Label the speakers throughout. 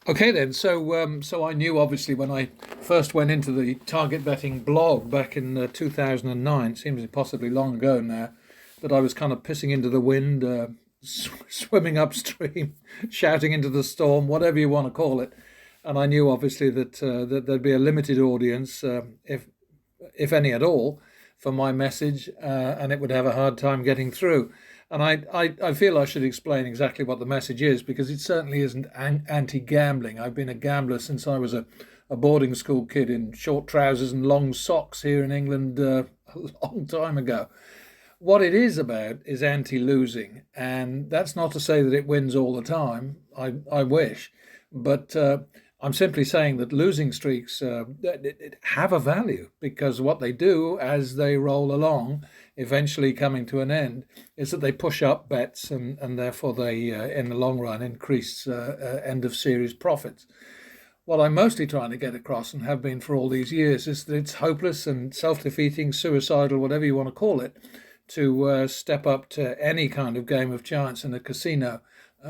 Speaker 1: Okay then. So I knew obviously when I first went into the target betting blog back in 2009. Seems impossibly long ago now, that I was kind of pissing into the wind, swimming upstream, shouting into the storm, whatever you want to call it. And I knew obviously that there'd be a limited audience, if any at all, for my message, and it would have a hard time getting through. And I feel I should explain exactly what the message is, because it certainly isn't anti gambling. I've been a gambler since I was a boarding school kid in short trousers and long socks here in England, a long time ago. What it is about is anti losing. And that's not to say that it wins all the time. I wish. But I'm simply saying that losing streaks have a value, because what they do as they roll along, eventually coming to an end, is that they push up bets, and therefore they, in the long run, increase end of series profits. What I'm mostly trying to get across, and have been for all these years, is that it's hopeless and self defeating, suicidal, whatever you want to call it, to step up to any kind of game of chance in a casino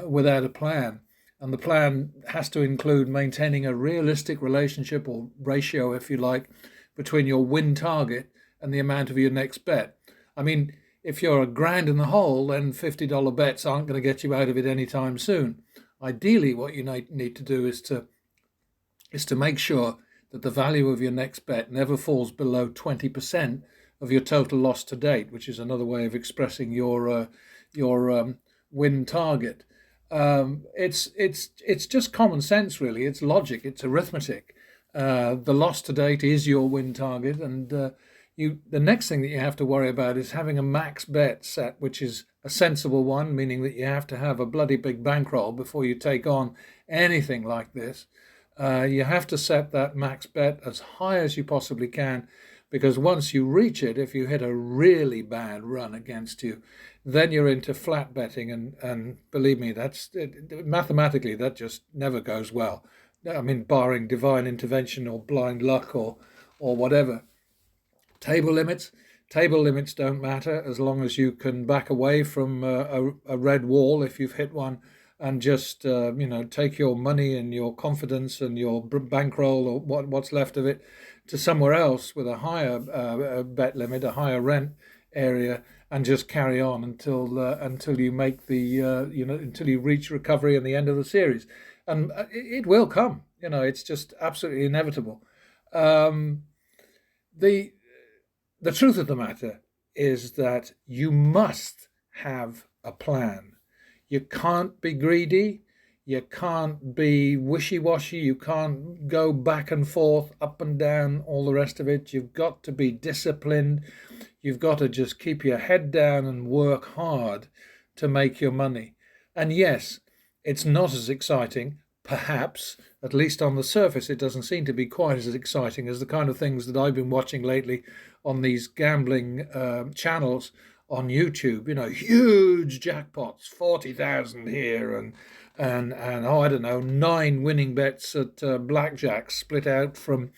Speaker 1: without a plan. And the plan has to include maintaining a realistic relationship, or ratio, if you like, between your win target and the amount of your next bet. I mean, if you're a grand in the hole, then $50 bets aren't going to get you out of it anytime soon. Ideally, what you need to do is to make sure that the value of your next bet never falls below 20% of your total loss to date, which is another way of expressing your win target. It's just common sense, really. It's logic. It's arithmetic. The loss to date is your win target, and the next thing that you have to worry about is having a max bet set, which is a sensible one, meaning that you have to have a bloody big bankroll before you take on anything like this. You have to set that max bet as high as you possibly can, because once you reach it, if you hit a really bad run against you, then you're into flat betting, and believe me, mathematically that just never goes well. I mean, barring divine intervention or blind luck or whatever. Table limits. Table limits don't matter as long as you can back away from a red wall if you've hit one, and just take your money and your confidence and your bankroll, or what's left of it, to somewhere else with a higher bet limit, a higher rent area, and just carry on until you make the until you reach recovery and the end of the series, and it will come. It's just absolutely inevitable. Um, the the truth of the matter is that you must have a plan. You can't be greedy. You can't be wishy washy. You can't go back and forth, up and down, all the rest of it. You've got to be disciplined. You've got to just keep your head down and work hard to make your money. And yes, it's not as exciting, perhaps, at least on the surface, it doesn't seem to be quite as exciting as the kind of things that I've been watching lately on these gambling channels on YouTube. Huge jackpots, 40,000 here, and oh, I don't know, nine winning bets at blackjack split out from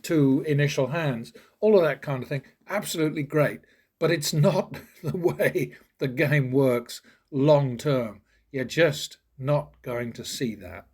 Speaker 1: two initial hands. All of that kind of thing, absolutely great. But it's not the way the game works long term. You're just not going to see that.